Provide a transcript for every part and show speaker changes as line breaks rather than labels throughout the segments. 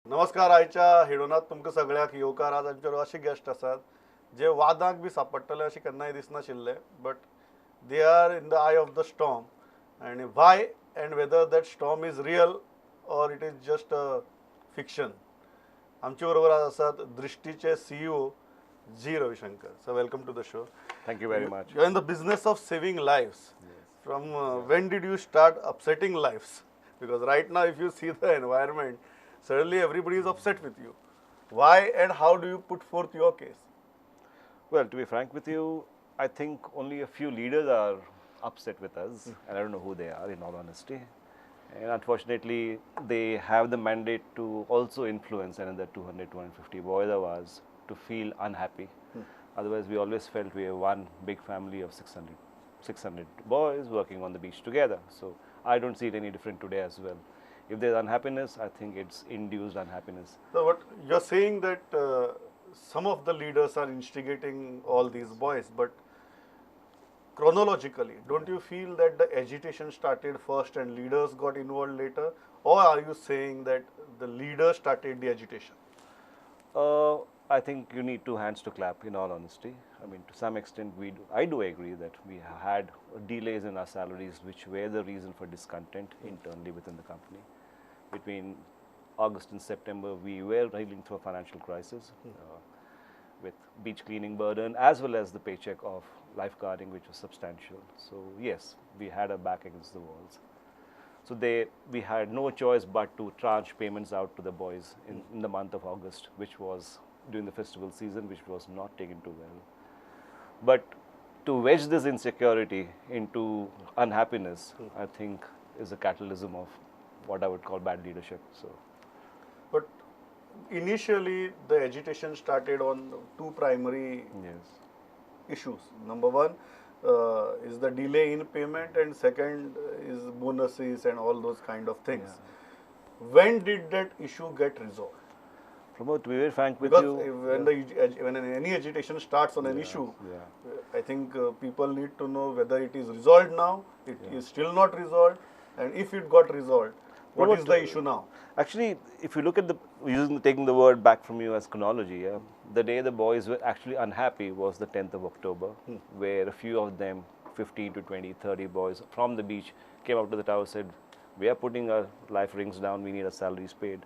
नमस्कार. आयच्या हिडोनात तुमकां सगळ्याक येवकार. आज आमचे असे गेस्ट आसात जे वादांक बी सांपडटले अशें केन्नाय दिसनाशिल्लें, but they are in the eye of the storm. आनी why and whether that storm is real or it is just a fiction. आमचे बरोबर आज आसात दृष्टीचे CEO G. Ravi Shankar. So welcome to the show.
Thank you very much.
You are in the business of saving lives. From when did you start upsetting lives? Because right now, if you see the environment, suddenly everybody is upset with you. Why and how do you put forth your case?
Well, to be frank with you, I think only a few leaders are upset with us, and I don't know who they are, in all honesty. And unfortunately, they have the mandate to also influence another 200, 250 boys of ours to feel unhappy. Otherwise, we always felt we are one big family of 600 boys working on the beach together. So I don't see it any different today as well. If there's unhappiness, I think it's induced unhappiness.
So what you're saying that some of the leaders are instigating all these boys, but chronologically, don't you feel that the agitation started first and leaders got involved later? Or are you saying that the leaders started the agitation?
I think you need two hands to clap, in all honesty. I mean, to some extent, I do agree that we had delays in our salaries, which were the reason for discontent internally within the company. Between August and September, we were reeling through a financial crisis with beach cleaning burden, as well as the paycheck of lifeguarding, which was substantial. So yes, we had our back against the walls. So we had no choice but to tranche payments out to the boys in the month of August, which was during the festival season, which was not taken too well. But to wedge this insecurity into unhappiness, I think is a catalysm of what I would call bad leadership. So,
But initially, the agitation started on two primary
yes.
issues. Number one is the delay in payment, and second is bonuses and all those kind of things. When did that issue get resolved?
Pramod, to be very frank with
Because
you,
when any agitation starts on an issue,
yeah.
I think people need to know whether it is resolved now, it is still not resolved, and if it got resolved, what is the issue now?
Actually, if you look at taking the word back from you as chronology, the day the boys were actually unhappy was the 10th of October, where a few of them, 15 to 20, 30 boys from the beach came out to the tower and said, we are putting our life rings down, we need our salaries paid.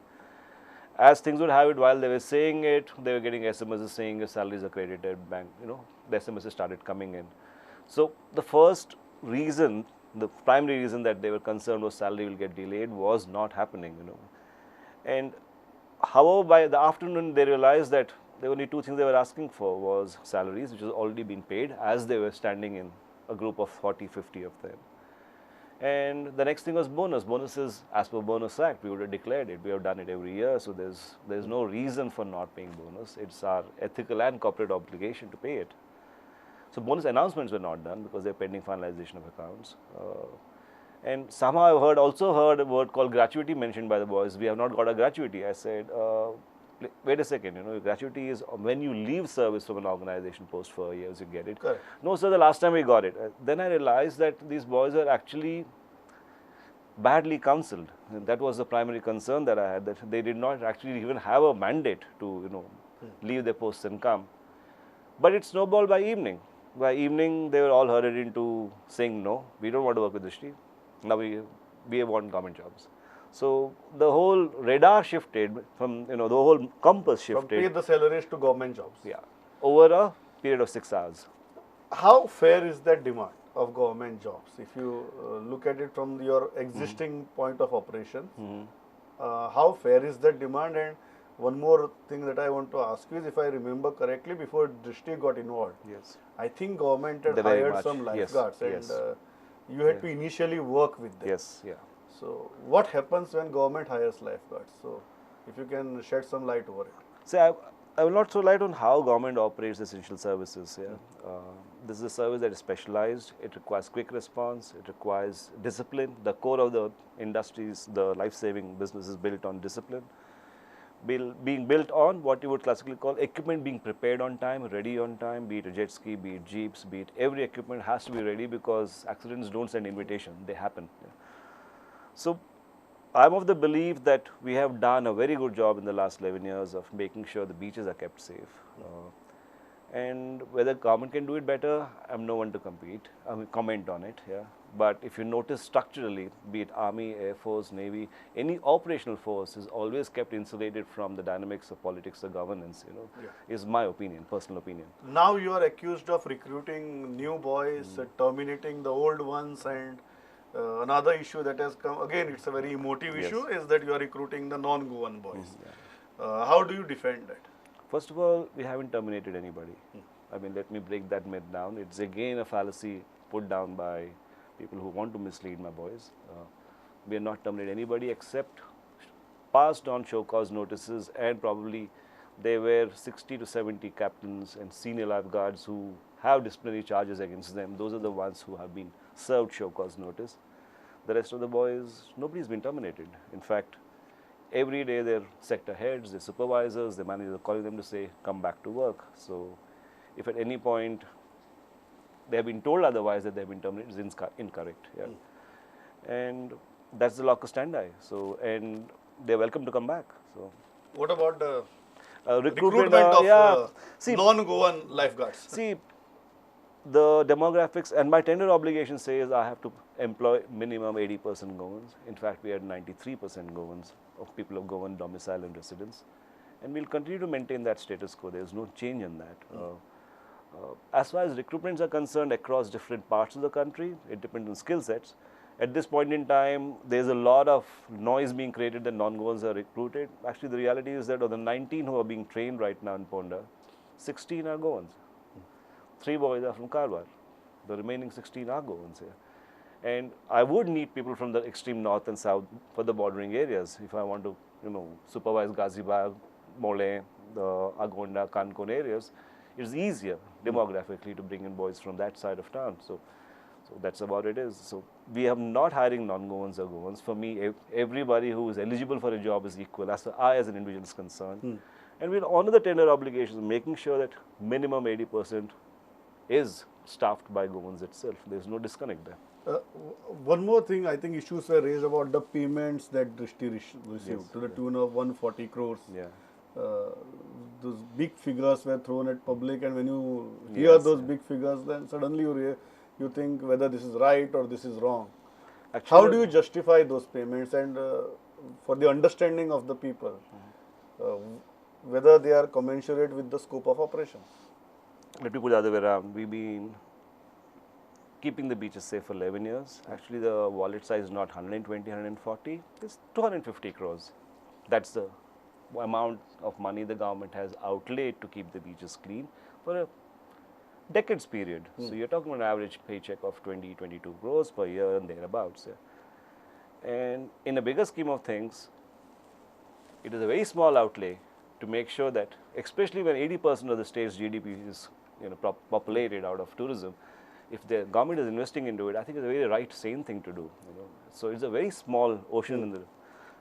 As things would have it, while they were saying it, they were getting SMSs saying your salaries are credited, bank, the SMSs started coming in. So the first reason, the primary reason that they were concerned was salary will get delayed was not happening, And however, by the afternoon, they realized that the only two things they were asking for was salaries, which was already been paid, as they were standing in a group of 40, 50 of them. And the next thing was bonus. Bonuses, as per Bonus Act, we would have declared it. We have done it every year, so there's no reason for not paying bonus. It's our ethical and corporate obligation to pay it. So bonus announcements were not done because they're pending finalization of accounts. And somehow I've also heard a word called gratuity mentioned by the boys. We have not got a gratuity. I said, wait a second, gratuity is when you leave service from an organization post 4 years, you get it.
Correct.
No, sir, the last time we got it. Then I realized that these boys are actually badly counseled. And that was the primary concern that I had, that they did not actually even have a mandate to, leave their posts and come. But it snowballed by evening. By evening, they were all hurried into saying, no, we don't want to work with Drishti. Now we want government jobs. So the whole radar shifted from, the whole compass shifted.
From pay the salaries to government jobs.
Yeah, over a period of 6 hours.
How fair is that demand of government jobs? If you look at it from your existing point of operation, how fair is that demand? And one more thing that I want to ask you is, if I remember correctly, before Drishti got involved,
yes,
I think government had hired some lifeguards, and you had to initially work with them.
Yes, yeah.
So what happens when government hires lifeguards? So if you can shed some light over it.
So I will not throw light on how government operates essential services. This is a service that is specialized. It requires quick response. It requires discipline. The core of the industries, the life-saving business, is built on discipline. Being built on what you would classically call equipment being prepared on time, ready on time, be it a jet ski, be it jeeps, be it every equipment has to be ready, because accidents don't send invitation, they happen. So I'm of the belief that we have done a very good job in the last 11 years of making sure the beaches are kept safe. And whether government can do it better, I'm no one to comment on it. Yeah. But if you notice structurally, be it Army, Air Force, Navy, any operational force is always kept insulated from the dynamics of politics or governance, is my opinion, personal opinion.
Now you are accused of recruiting new boys, terminating the old ones, and another issue that has come, again it's a very emotive issue, is that you are recruiting the non-Goan boys. How do you defend that?
First of all, we haven't terminated anybody. I mean, let me break that myth down. It's again a fallacy put down by people who want to mislead my boys. We have not terminated anybody except passed on show cause notices, and probably there were 60 to 70 captains and senior lifeguards who have disciplinary charges against them. Those are the ones who have been served show cause notice. The rest of the boys, nobody's been terminated. In fact, every day their sector heads, their supervisors, their managers are calling them to say, come back to work. So if at any point they have been told otherwise that they have been terminated, it's incorrect. Yeah. And that's the locus standi. So, and they're welcome to come back. So,
what about the
recruitment
of non-Goan lifeguards?
See, the demographics and my tender obligation says I have to employ minimum 80% Goans. In fact, we had 93% Goans of people of Goan domicile and residence, and we'll continue to maintain that status quo. There's no change in that. As far as recruitments are concerned across different parts of the country, it depends on skill sets. At this point in time, there's a lot of noise being created that non-Goans are recruited. Actually, the reality is that of the 19 who are being trained right now in Ponda, 16 are Goans. 3 boys are from Karwar. The remaining 16 are Goans here. And I would need people from the extreme north and south for the bordering areas. If I want to, supervise Gazibag, Mole, the Agonda, Kankon areas, it's easier demographically to bring in boys from that side of town. So that's about it is. So we are not hiring non-Goans or Goans. For me, everybody who is eligible for a job is equal, as far I as an individual is concerned. And we'll honor the tender obligations, making sure that minimum 80% is staffed by Goans itself. There's no disconnect there.
One more thing, I think issues were raised about the payments that Drishti received to the tune of 140 crores.
Yeah.
Those big figures were thrown at public, and when you hear those big figures, then suddenly you think whether this is right or this is wrong. Actually, how do you justify those payments, and for the understanding of the people, whether they are commensurate with the scope of operations?
Let me put it the other way around. We've been keeping the beaches safe for 11 years. Actually, the wallet size is not 120, 140, it's 250 crores. That's the amount of money the government has outlaid to keep the beaches clean for a decades period. So you're talking about an average paycheck of 20, 22 crores per year and thereabouts. Yeah. And in a bigger scheme of things, it is a very small outlay to make sure that, especially when 80% of the state's GDP is populated out of tourism, if the government is investing into it, I think it's a very right, sane thing to do. So it's a very small ocean in the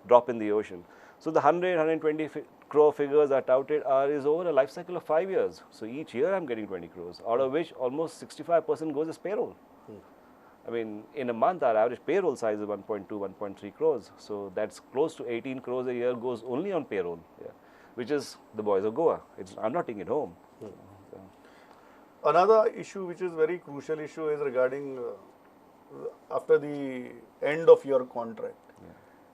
drop in the ocean. So the 100, 120 crore figures that are touted is over a life cycle of 5 years. So each year I'm getting 20 crores, out of which almost 65% goes as payroll. I mean, in a month our average payroll size is 1.2, 1.3 crores. So that's close to 18 crores a year goes only on payroll, which is the boys of Goa. I'm not taking it home.
Another issue which is very crucial issue is regarding after the end of your contract.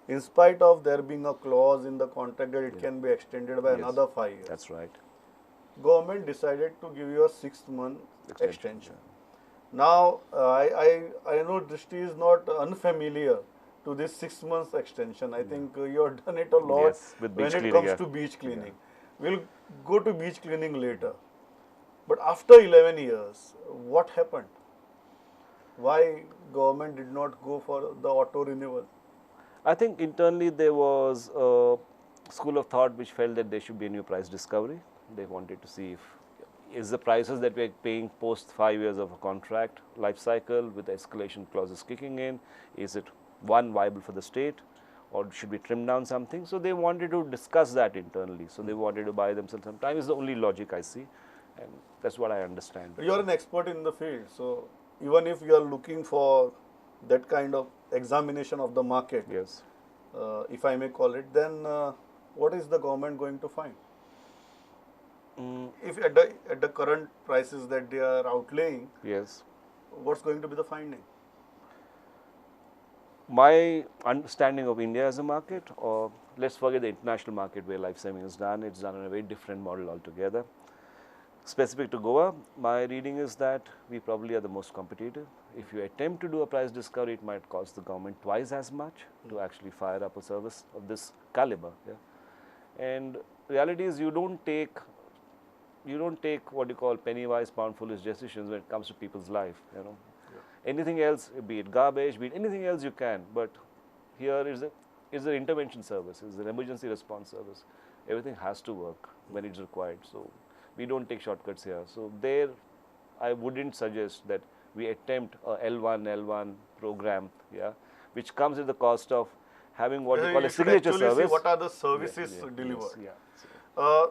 In spite of there being a clause in the contract that it can be extended by another 5 years.
That's right.
Government decided to give you a 6-month extension. Now, I know Drishti is not unfamiliar to this 6 months extension. I think you have done it a lot when it comes to beach cleaning. We'll go to beach cleaning later. But after 11 years, what happened? Why government did not go for the auto renewal?
I think internally there was a school of thought which felt that there should be a new price discovery. They wanted to see is the prices that we're paying post 5 years of a contract life cycle with escalation clauses kicking in, is it viable for the state, or should we trim down something? So they wanted to discuss that internally. So they wanted to buy themselves some time. Is the only logic I see, and that's what I understand.
You're an expert in the field, so even if you are looking for that kind of examination of the market, if I may call it, then what is the government going to find? If at the current prices that they are outlaying,
Yes.
what's going to be the finding?
My understanding of India as a market, or let's forget the international market where life saving is done, it's done in a very different model altogether. Specific to Goa, my reading is that we probably are the most competitive. If you attempt to do a price discovery, it might cost the government twice as much to actually fire up a service of this caliber. Yeah? And reality is you don't take what you call penny wise, pound foolish decisions when it comes to people's life. You know, anything else, be it garbage, be it anything else, you can. But here is an intervention service, is an emergency response service. Everything has to work when it's required. So we don't take shortcuts here. So there, I wouldn't suggest that we attempt a L1 program, yeah, which comes at the cost of having what you call a signature service.
See what are the services delivered?
Yes, yeah.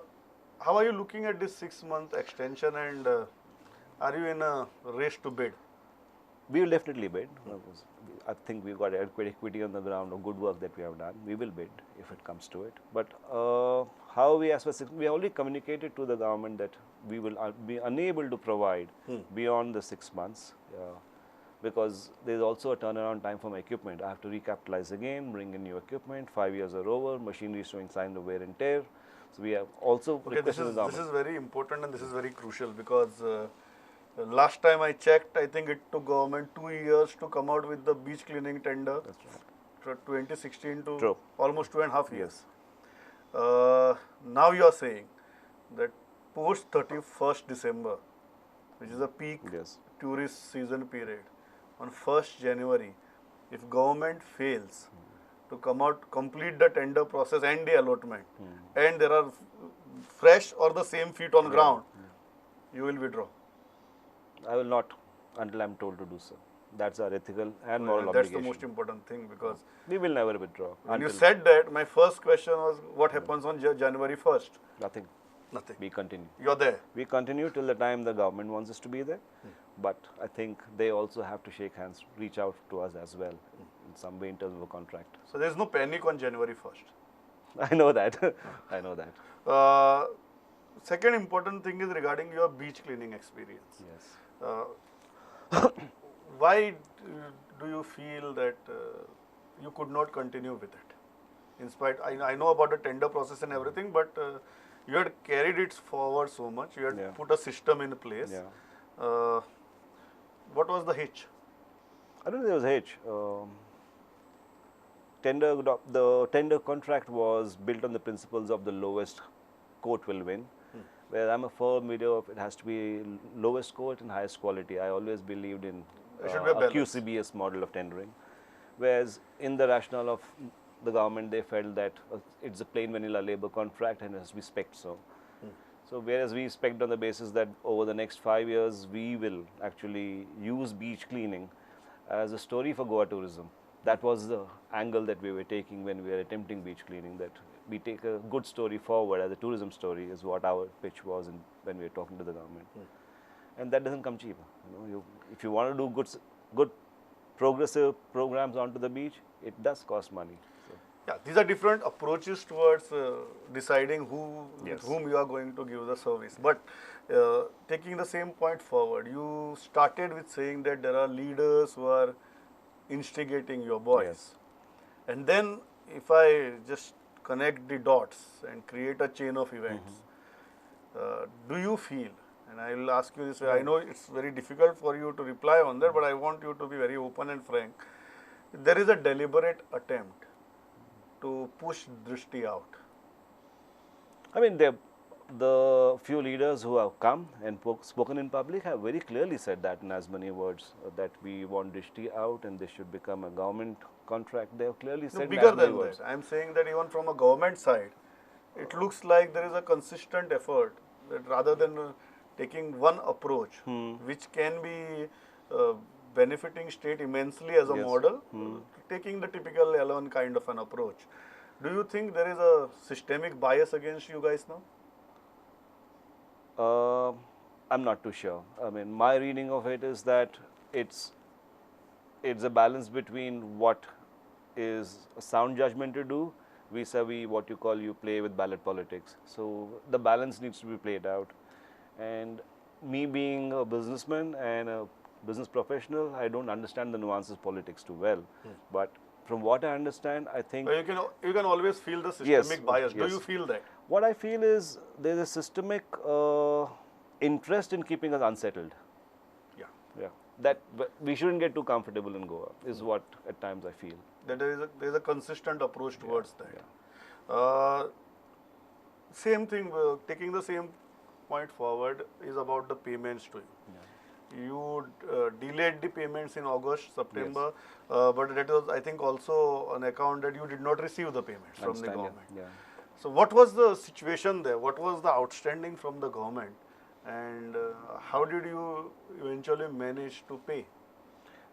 How are you looking at this 6-month extension, and are you in a race to bid?
We will definitely bid. I think we've got adequate equity on the ground of good work that we have done. We will bid if it comes to it. But how we we already communicated to the government that we will be unable to provide beyond the 6 months because there is also a turnaround time for my equipment. I have to recapitalize again, bring in new equipment. 5 years are over. Machinery is showing signs of wear and tear. So we have also requested the government.
This is very important and this is very crucial because last time I checked, I think it took government 2 years to come out with the beach cleaning tender.
That's right.
2016 to
True.
almost 2.5 years.
Yes.
Now you are saying that post 31st December, which is a peak tourist season period, on 1st January, if government fails to come out, complete the tender process and the allotment, and there are fresh or the same feet on ground, you will withdraw.
I will not until I am told to do so. That's our ethical and moral obligation.
That's the most important thing because
we will never withdraw.
When you said that, my first question was, what happens on January 1st?
Nothing.
Nothing.
We continue.
You're there.
We continue till the time the government wants us to be there. But I think they also have to shake hands, reach out to us as well in some way in terms of a contract.
So there's no panic on January 1st.
I know that. I know that.
Second important thing is regarding your beach cleaning experience.
Yes.
Why do you feel that you could not continue with it? In spite, I know about the tender process and everything, but you had carried it forward so much. You had put a system in place.
Yeah.
What was the hitch?
I don't think there was a hitch. The tender contract was built on the principles of the lowest quote will win. Where I'm a firm believer of it has to be lowest quote and highest quality. I always believed in a QCBS model of tendering. Whereas in the rationale of the government, they felt that it's a plain vanilla labor contract and it has to be spec'd so. So whereas we spec'd on the basis that over the next 5 years, we will actually use beach cleaning as a story for Goa tourism. That was the angle that we were taking when we were attempting beach cleaning, that we take a good story forward as a tourism story is what our pitch was when we were talking to the government. And that doesn't come cheap. If you want to do good progressive programs onto the beach, it does cost money. So.
Yeah, these are different approaches towards deciding whom you are going to give the service. But taking the same point forward, you started with saying that there are leaders who are instigating your boys.
Yes.
And then if I just connect the dots and create a chain of events, do you feel, and I will ask you this way, I know it's very difficult for you to reply on that, but I want you to be very open and frank. There is a deliberate attempt to push Drishti out.
I mean, the few leaders who have come and spoken in public have very clearly said that in as many words, that we want Drishti out and this should become a government contract. They have clearly said
bigger than that. I am saying that even from a government side, it looks like there is a consistent effort that rather than taking one approach, which can be benefiting state immensely as a model, taking the typical L1 kind of an approach. Do you think there is a systemic bias against you guys now?
I'm not too sure. I mean, my reading of it is that it's a balance between what is a sound judgment to do vis-a-vis what you call you play with ballot politics. So the balance needs to be played out. And me being a businessman and a business professional, I don't understand the nuances of politics too well. But from what I understand, I think
But you can always feel the systemic bias. Do
yes.
you feel that?
What I feel is there's a systemic interest in keeping us unsettled.
Yeah.
Yeah, that but we shouldn't get too comfortable in Goa is what at times I feel.
That there is a consistent approach towards that.
Yeah.
Same thing, taking the same point forward is about the payments to you. You delayed the payments in August, September, but that was, I think, also an account that you did not receive the payments from the government.
Yeah.
So what was the situation there? What was the outstanding from the government? And how did you eventually manage to pay?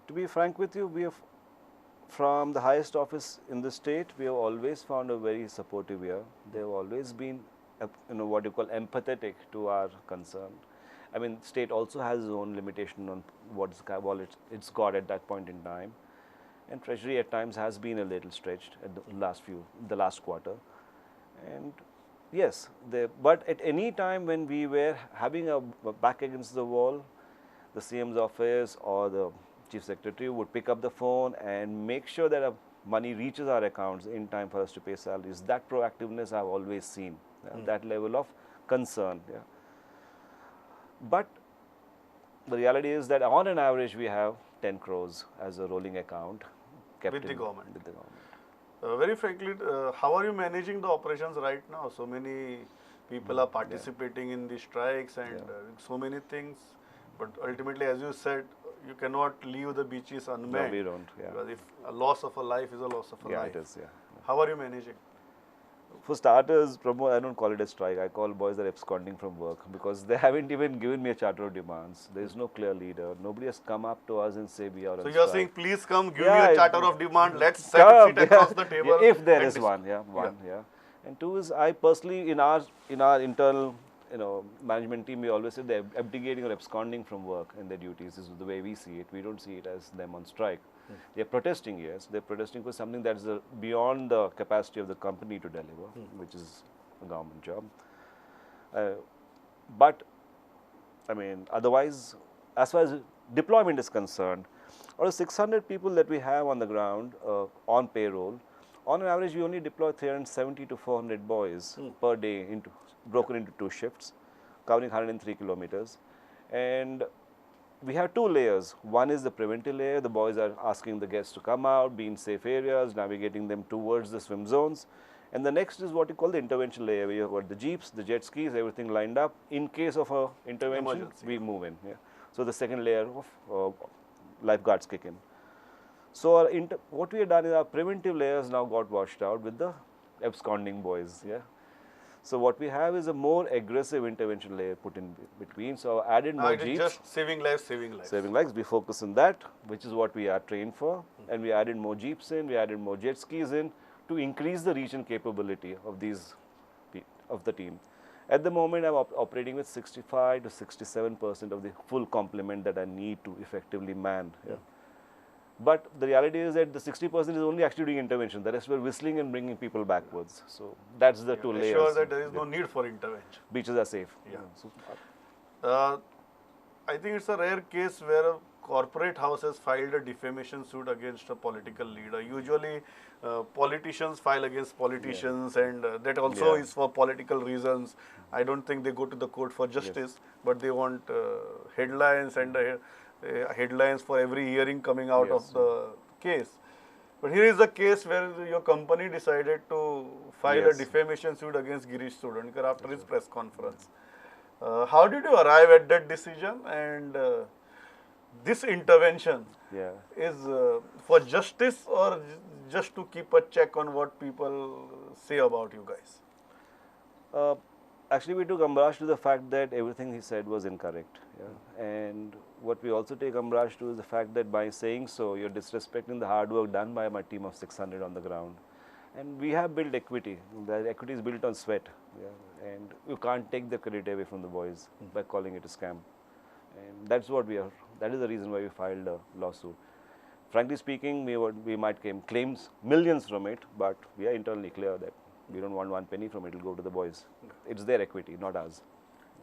To be frank with you, we have, from the highest office in the state, we have always found a very supportive ear. They have always been, what you call empathetic to our concern. I mean, state also has its own limitation on what it's got at that point in time, and Treasury at times has been a little stretched at the last quarter, and yes, but at any time when we were having a back against the wall, the CM's office or the Chief Secretary would pick up the phone and make sure that our money reaches our accounts in time for us to pay salaries. That proactiveness I've always seen, that level of concern. Yeah. But the reality is that on an average we have 10 crores as a rolling account kept
With the government.
With the government.
Very frankly, how are you managing the operations right now? So many people are participating in the strikes and so many things. But ultimately, as you said, you cannot leave the beaches unmanned.
No, we don't. Yeah.
Because if a loss of a life is a loss of a life.
Yeah, it is. Yeah.
How are you managing?
For starters, Pramod, I don't call it a strike. I call boys that are absconding from work because they haven't even given me a charter of demands. There is no clear leader. Nobody has come up to us and say we are on strike.
So you are saying, please come, give me a charter of demand. Let's sit across the table.
Yeah, if there is one, And two is, I personally, in our internal, management team, we always say they're abdicating or absconding from work and their duties. This is the way we see it. We don't see it as them on strike. They're protesting, yes. They're protesting for something that's beyond the capacity of the company to deliver, which is a government job. But, I mean, otherwise, as far as deployment is concerned, out of 600 people that we have on the ground on payroll, on an average, we only deploy 370 to 400 boys per day, broken into 2 shifts, covering 103 kilometers. And we have 2 layers. One is the preventive layer. The boys are asking the guests to come out, be in safe areas, navigating them towards the swim zones. And the next is what you call the intervention layer, where you have got the jeeps, the jet skis, everything lined up. In case of a intervention,
emergency,
we move in. Yeah. So the second layer of lifeguards kick in. So what we have done is our preventive layers now got washed out with the absconding boys. Yeah. So what we have is a more aggressive intervention layer put in between. So added more jeeps.
Just saving lives, saving lives.
Saving lives. We focus on that, which is what we are trained for. And we added more jeeps in, we added more jet skis in to increase the reach and capability of the team. At the moment, I'm operating with 65 to 67% of the full complement that I need to effectively man. Yeah. But the reality is that the 60% is only actually doing intervention. The rest we're whistling and bringing people backwards. So that's the 2 layers.
Ensure that there is no need for intervention.
Beaches are safe.
Yeah. I think it's a rare case where a corporate house has filed a defamation suit against a political leader. Usually, politicians file against politicians, and that also is for political reasons. I don't think they go to the court for justice, but they want headlines and headlines for every hearing coming out of the case. But here is a case where your company decided to file a defamation suit against Girish Chodankar after his press conference. How did you arrive at that decision? And this intervention is for justice or just to keep a check on what people say about you guys?
Actually, we took umbrage to the fact that everything he said was incorrect. Yeah? And what we also take umbrage to is the fact that by saying so, you're disrespecting the hard work done by my team of 600 on the ground. And we have built equity. The equity is built on sweat. Yeah? And you can't take the credit away from the boys by calling it a scam. And that's what that is the reason why we filed a lawsuit. frankly speaking, we might claims millions from it, but we are internally clear that we don't want one penny from it. It'll go to the boys. It's their equity, not ours.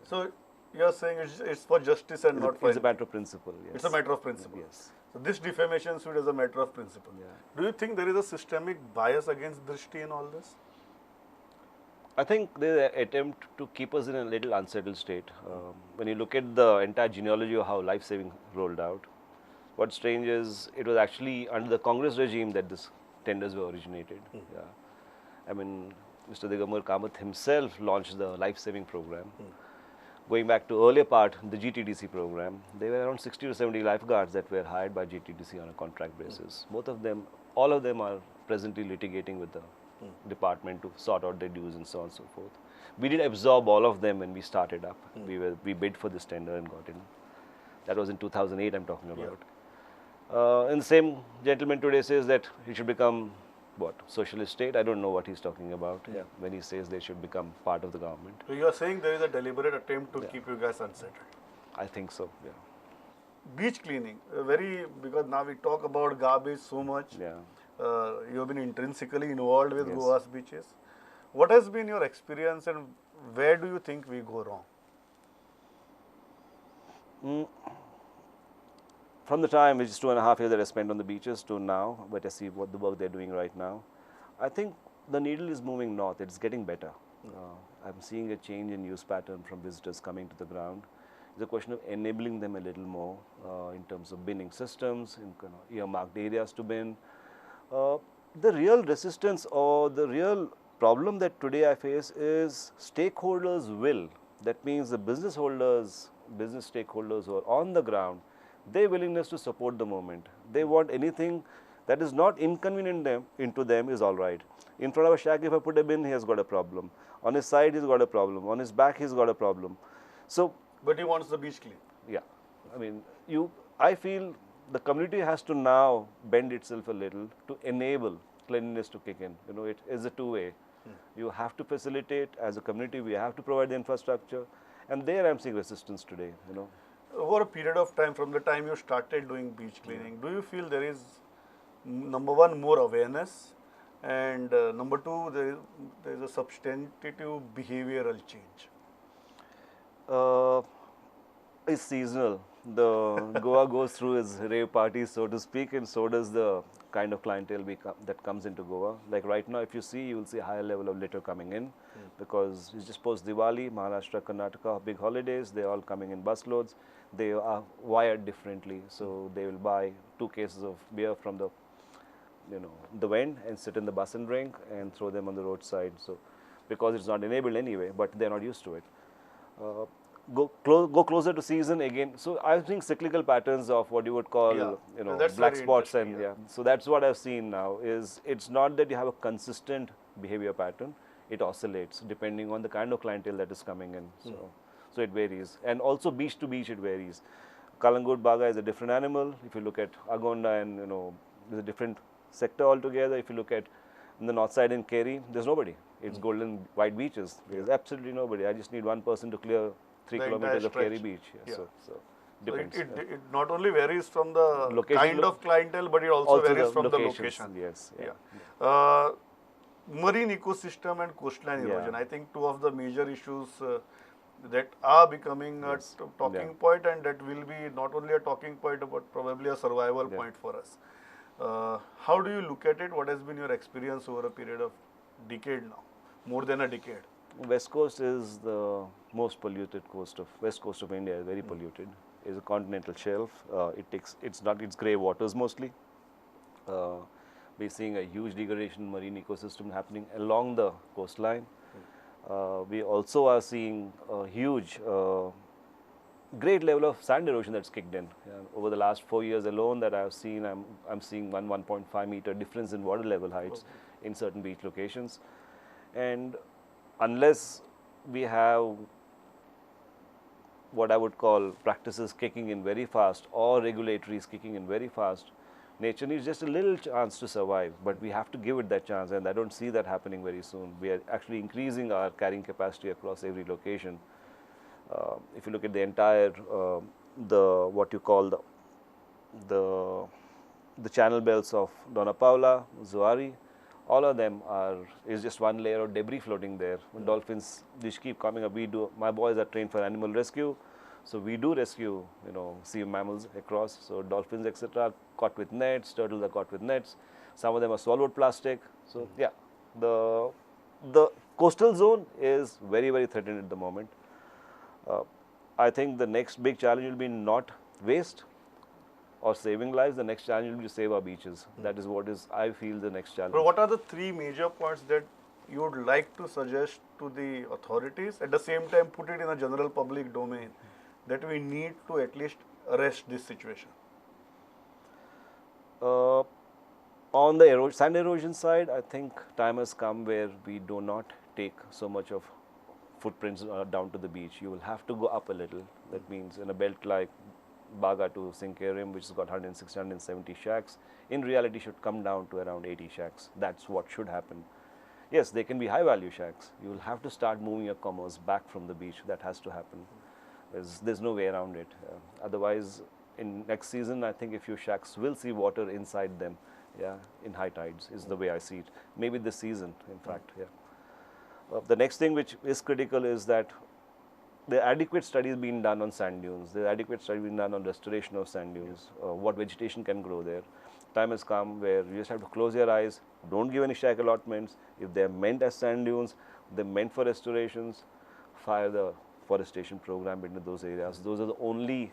So you're saying it's for justice and not for
It's a matter of principle. Yes.
It's a matter of principle.
Yes.
So this defamation suit is a matter of principle.
Yeah.
Do you think there is a systemic bias against Drishti in all this?
I think there's an attempt to keep us in a little unsettled state. When you look at the entire genealogy of how life-saving rolled out, what's strange is it was actually under the Congress regime that these tenders were originated. Yeah. I mean, Mr. Digambar Kamath himself launched the life-saving program. Going back to earlier part, the GTDC program, there were around 60 to 70 lifeguards that were hired by GTDC on a contract basis. Both of them, all of them are presently litigating with the department to sort out their dues and so on and so forth. We did absorb all of them when we started up. We bid for this tender and got in. That was in 2008 I'm talking about. And the same gentleman today says that he should become, what, socialist state? I don't know what he's talking about when he says they should become part of the government.
So you are saying there is a deliberate attempt to keep you guys unsettled.
I think so, yeah.
Beach cleaning, because now we talk about garbage so much.
Yeah.
You have been intrinsically involved with
Yes.
Goa's beaches. What has been your experience and where do you think we go wrong?
From the time, which is 2.5 years that I spent on the beaches to now, but I see what the work they're doing right now, I think the needle is moving north. It's getting better. I'm seeing a change in use pattern from visitors coming to the ground. It's a question of enabling them a little more in terms of binning systems, in earmarked areas to bin. The real resistance or the real problem that today I face is stakeholders' will. That means the business holders, business stakeholders who are on the ground, their willingness to support the movement. They want anything that is not inconvenient to them is all right. In front of a shack, if I put a bin, he has got a problem. On his side, he's got a problem. On his back, he's got a problem. So,
But he wants the beach clean.
yeah, I mean, I feel the community has to now bend itself a little to enable cleanliness to kick in. You know, it is a two-way. You have to facilitate as a community. We have to provide the infrastructure, and there I'm seeing resistance today. You know,
Over a period of time, from the time you started doing beach cleaning, do you feel there is, number one, more awareness, and number two, there is a substantive behavioral change?
It's seasonal. The Goa goes through its rave parties, so to speak, and so does the kind of clientele that comes into Goa. Like right now, if you see, you will see a higher level of litter coming in because it's just post Diwali, Maharashtra, Karnataka, big holidays, they're all coming in busloads. They are wired differently, so they will buy 2 cases of beer from the vend and sit in the bus and drink and throw them on the roadside. So, because it's not enabled anyway, but they're not used to it. Go closer to season again. So I think cyclical patterns of what you would call
That's
black
very
spots and
interesting,
So that's what I've seen now. Is it's not that you have a consistent behavior pattern. It oscillates depending on the kind of clientele that is coming in. So it varies, and also beach to beach it varies. Kalangut Baga is a different animal. If you look at Agonda and there's a different sector altogether. If you look at the north side in Kerry, there's nobody. It's golden white beaches. There's absolutely nobody. I just need one person to clear 3
The
kilometers of
entire
Kerry
stretch.
beach.
Yeah.
So
So
depends.
it not only varies from the
Location,
kind of clientele, but it also varies from the
locations,
location.
Yes.
Marine ecosystem and coastline
Yeah.
erosion. I think 2 of the major issues that are becoming a talking point, and that will be not only a talking point, but probably a survival point for us. How do you look at it? What has been your experience over a period of decade now, more than a decade?
West Coast is the most polluted West Coast of India. Is very polluted. It's a continental shelf. It's grey waters mostly. We're seeing a huge degradation in marine ecosystem happening along the coastline. We also are seeing a huge, great level of sand erosion that's kicked in. Over the last 4 years alone that I've seen, I'm seeing 1.5 meter difference in water level heights in certain beach locations. And unless we have what I would call practices kicking in very fast or regulatories kicking in very fast, nature needs just a little chance to survive, but we have to give it that chance, and I don't see that happening very soon. We are actually increasing our carrying capacity across every location. If you look at the entire, what you call the the channel belts of Dona Paula, Zuari, all of them is just one layer of debris floating there. Dolphins, they keep coming up. My boys are trained for animal rescue, so we do rescue, sea mammals across. So dolphins, etc., are caught with nets. Turtles are caught with nets. Some of them are swallowed plastic. So yeah, the coastal zone is very, very threatened at the moment. I think the next big challenge will be not waste or saving lives. The next challenge will be to save our beaches. That is what is, I feel, the next challenge.
So what are the three major points that you would like to suggest to the authorities, at the same time put it in a general public domain, that we need to at least arrest this situation?
On the sand erosion side, I think time has come where we do not take so much of footprints down to the beach. You will have to go up a little. That means in a belt like Baga to Sinkarium, which has got 160, 170 shacks, in reality should come down to around 80 shacks. That's what should happen. Yes, they can be high value shacks. You will have to start moving your commerce back from the beach. That has to happen. There's no way around it. Otherwise, in next season, I think a few shacks will see water inside them. Yeah, in high tides is the way I see it. Maybe this season, in fact. Yeah. The next thing which is critical is that the adequate studies being done on sand dunes, the adequate study being done on restoration of sand dunes, what vegetation can grow there. Time has come where you just have to close your eyes, don't give any shack allotments. If they're meant as sand dunes, they're meant for restorations, fire the forestation program into those areas. Those are the only,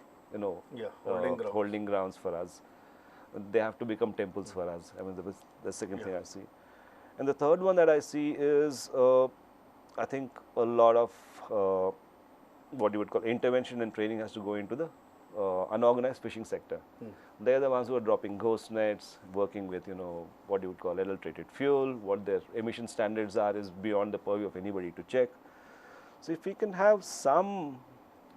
holding grounds for us. They have to become temples for us. I mean, the second thing I see. And the third one that I see is, I think a lot of what you would call intervention and training has to go into the unorganized fishing sector. They're the ones who are dropping ghost nets, working with, what you would call adulterated fuel. What their emission standards are is beyond the purview of anybody to check. So if we can have some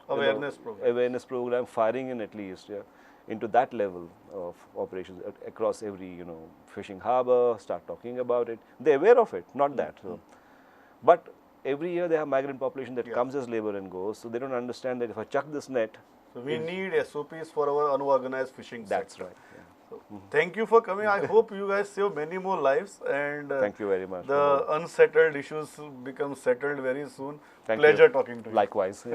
awareness program firing in at least, into that level of operations across every, fishing harbor, start talking about it. They're aware of it, not that. So. But every year they have migrant population that comes as labor and goes, so they don't understand that if I chuck this net.
So we need SOPs for our unorganized fishing sector.
That's right. Yeah.
So thank you for coming. I hope you guys save many more lives, and
thank you very much.
The unsettled issues become settled very soon. Pleasure talking to you.
Likewise.